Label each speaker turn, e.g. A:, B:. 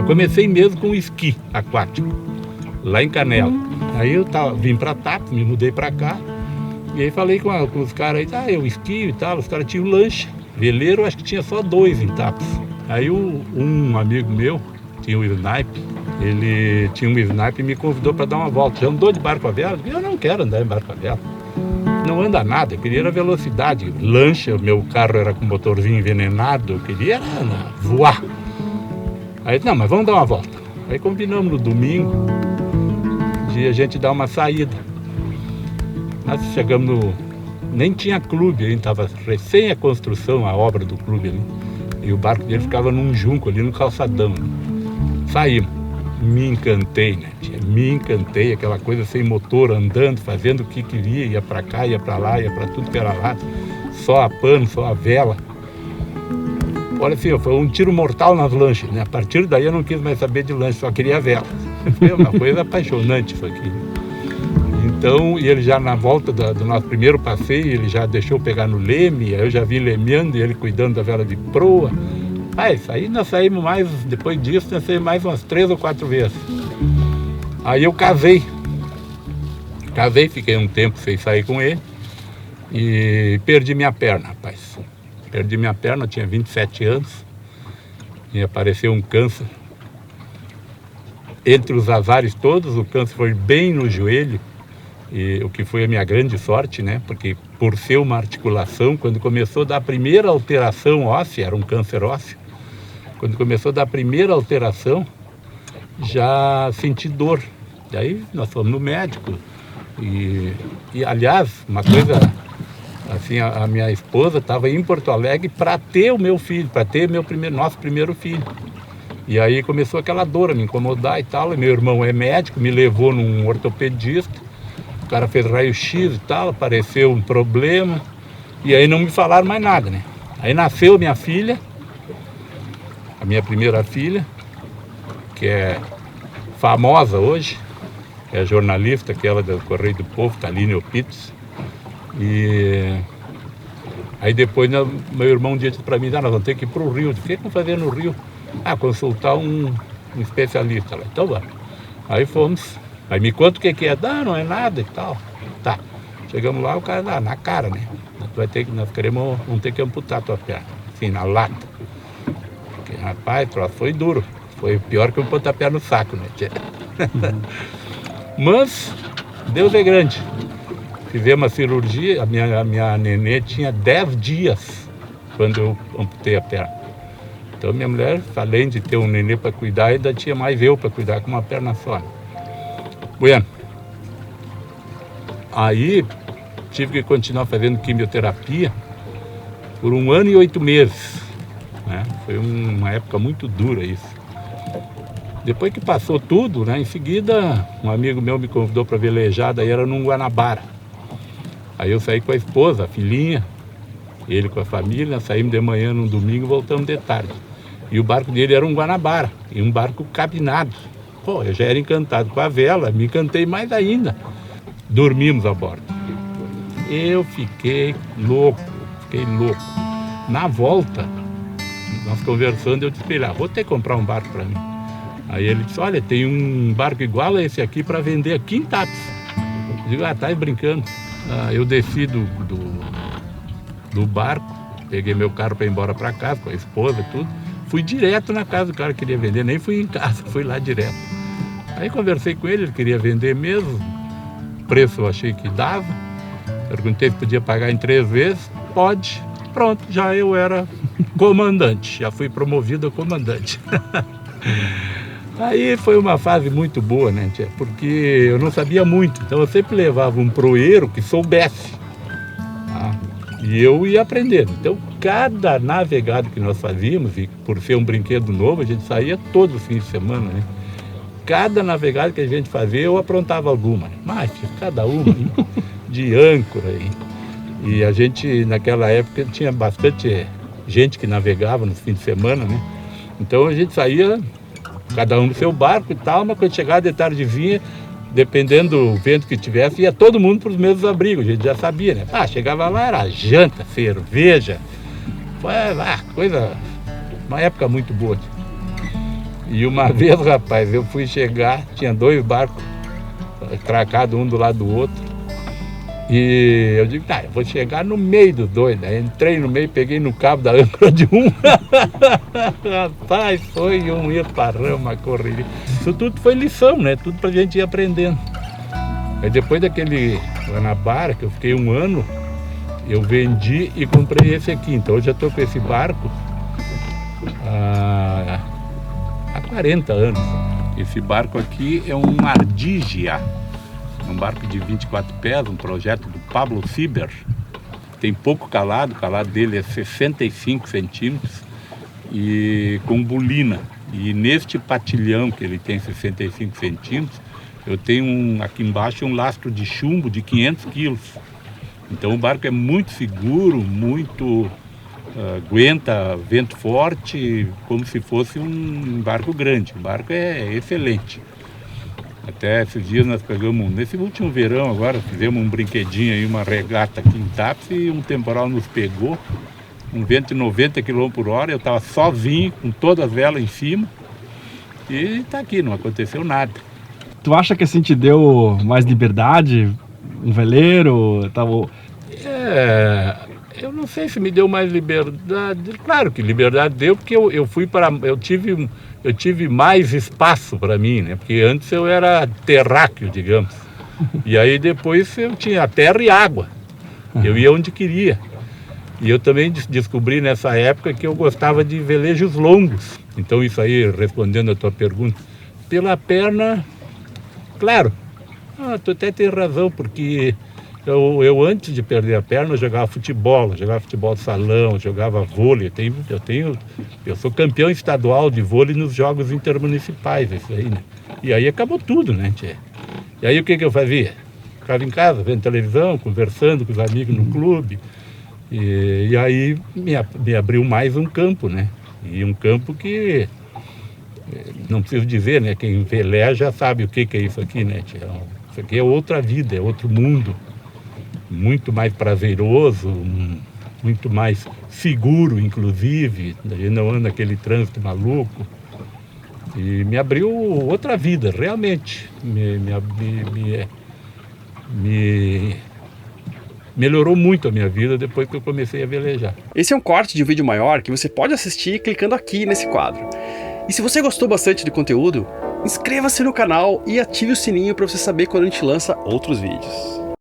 A: Eu comecei mesmo com esqui aquático, lá em Canela. Aí eu vim para TAP, me mudei para cá. E aí falei com os caras aí, eu esquio e tal. Os caras tinham lancha, veleiro, acho que tinha só 2 em TAPs. Aí um amigo meu, tinha um snipe, ele tinha um snipe e me convidou para dar uma volta. Já andou de barco a vela? Eu não quero andar em barco a vela. Não anda nada, eu queria velocidade. Lancha, meu carro era com motorzinho envenenado, eu queria voar. Aí, não, mas vamos dar uma volta. Aí combinamos no domingo de a gente dar uma saída. Nós chegamos nem tinha clube ainda, estava recém a construção, a obra do clube ali. E o barco dele ficava num junco ali no calçadão. Saímos. Me encantei, né? Me encantei, aquela coisa sem motor, andando, fazendo o que queria, ia pra cá, ia pra lá, ia pra tudo que era lá. Só a pano, só a vela. Olha assim, foi um tiro mortal nas lanchas, né? A partir daí eu não quis mais saber de lanche, só queria vela. Foi uma coisa apaixonante isso aqui. Então, e ele já na volta do nosso primeiro passeio, ele já deixou pegar no leme, aí eu já vim lemeando e ele cuidando da vela de proa. Isso aí nós saímos mais, depois disso nós saímos mais umas 3 ou 4 vezes. Aí eu casei, fiquei um tempo sem sair com ele e perdi minha perna, rapaz. Perdi minha perna, eu tinha 27 anos e apareceu um câncer. Entre os azares todos, o câncer foi bem no joelho, e o que foi a minha grande sorte, né? Porque por ser uma articulação, quando começou a dar a primeira alteração óssea, era um câncer ósseo, quando começou a dar a primeira alteração, já senti dor. Daí nós fomos no médico e aliás, uma coisa assim, a minha esposa estava em Porto Alegre para ter o meu filho, para ter nosso primeiro filho. E aí começou aquela dor a me incomodar e tal, e meu irmão é médico, me levou num ortopedista, o cara fez raio-x e tal, apareceu um problema, e aí não me falaram mais nada, né? Aí nasceu minha filha, a minha primeira filha, que é famosa hoje, é jornalista, aquela do Correio do Povo, Taline Opitz. E aí depois meu irmão disse para mim, nós vamos ter que ir para o Rio. O que vamos fazer no Rio? Consultar um especialista lá. Então vamos. Aí fomos. Aí me conta o que é. Não é nada e tal. Tá. Chegamos lá, o cara na cara, né? Nós vamos ter que amputar a tua perna. Assim, na lata. Porque, rapaz, foi duro. Foi pior que um pontapé no saco, né? Mas Deus é grande. Fizemos a cirurgia, a minha nenê tinha 10 dias quando eu amputei a perna. Então minha mulher, além de ter um nenê para cuidar, ainda tinha mais eu para cuidar com uma perna só. Bueno, aí tive que continuar fazendo quimioterapia por 1 ano e 8 meses. Né? Foi uma época muito dura isso. Depois que passou tudo, né, em seguida, um amigo meu me convidou para velejar, daí era num Guanabara. Aí eu saí com a esposa, a filhinha, ele com a família, saímos de manhã num domingo e voltamos de tarde. E o barco dele era um Guanabara, e um barco cabinado. Pô, eu já era encantado com a vela, me encantei mais ainda. Dormimos a bordo. Eu fiquei louco. Na volta, nós conversando, eu disse para ele, vou ter que comprar um barco para mim. Aí ele disse, olha, tem um barco igual a esse aqui para vender aqui em Tapes. Eu digo, tá brincando. Eu desci do barco, peguei meu carro para ir embora para casa, com a esposa e tudo. Fui direto na casa do cara que queria vender, nem fui em casa, fui lá direto. Aí conversei com ele queria vender mesmo. Preço eu achei que dava. Perguntei se podia pagar em 3 vezes. Pode. Pronto, já eu era comandante, já fui promovido a comandante. Aí foi uma fase muito boa, né, tia? Porque eu não sabia muito, então eu sempre levava um proeiro que soubesse. Tá? E eu ia aprendendo. Então, cada navegado que nós fazíamos, e por ser um brinquedo novo, a gente saía todos os fins de semana, né? Cada navegado que a gente fazia, eu aprontava alguma. Né? Mas, cada uma, de âncora. E a gente, naquela época, tinha bastante gente que navegava no fim de semana, né? Então, a gente saía, cada um no seu barco e tal, mas quando chegava de tarde vinha, dependendo do vento que tivesse, ia todo mundo para os mesmos abrigos, a gente já sabia, né? Chegava lá, era janta, cerveja, foi coisa, uma época muito boa. E uma vez, rapaz, eu fui chegar, tinha 2 barcos atracados um do lado do outro. E eu digo, tá, eu vou chegar no meio dos 2. Aí entrei no meio, peguei no cabo da âncora de um. Rapaz, foi um esparrão, uma correria. Isso tudo foi lição, né? Tudo pra gente ir aprendendo. Aí depois daquele Guanabara, que eu fiquei 1 ano, eu vendi e comprei esse aqui. Então hoje eu estou com esse barco há 40 anos. Esse barco aqui é um Ardígia, um barco de 24 pés, um projeto do Pablo Sieber. Tem pouco calado, o calado dele é 65 centímetros e com bolina. E neste patilhão, que ele tem 65 centímetros, eu tenho aqui embaixo um lastro de chumbo de 500 quilos. Então o barco é muito seguro, muito aguenta vento forte, como se fosse um barco grande. O barco é excelente. Até esses dias nós pegamos, nesse último verão agora, fizemos um brinquedinho aí, uma regata aqui em Tapes, e um temporal nos pegou, um vento de 90 km por hora, eu estava sozinho, com todas as velas em cima, e está aqui, não aconteceu nada.
B: Tu acha que assim te deu mais liberdade? Um veleiro?
A: Eu não sei se me deu mais liberdade. Claro que liberdade deu, porque eu tive mais espaço para mim, né? Porque antes eu era terráqueo, digamos. E aí depois eu tinha terra e água. Eu ia onde queria. E eu também descobri nessa época que eu gostava de velejos longos. Então isso aí, respondendo a tua pergunta, pela perna, claro, tu até tem razão, porque eu antes de perder a perna, eu jogava futebol salão, jogava vôlei. Eu sou campeão estadual de vôlei nos jogos intermunicipais, isso aí, né? E aí acabou tudo, né, tchê? E aí o que eu fazia? Ficava em casa, vendo televisão, conversando com os amigos no clube. E aí me abriu mais um campo, né? E um campo que, não preciso dizer, né? Quem veleja sabe o que é isso aqui, né, tchê? Isso aqui é outra vida, é outro mundo. Muito mais prazeroso, muito mais seguro, inclusive. A gente não anda naquele trânsito maluco. E me abriu outra vida, realmente. Melhorou muito a minha vida depois que eu comecei a velejar.
C: Esse é um corte de um vídeo maior que você pode assistir clicando aqui nesse quadro. E se você gostou bastante do conteúdo, inscreva-se no canal e ative o sininho para você saber quando a gente lança outros vídeos.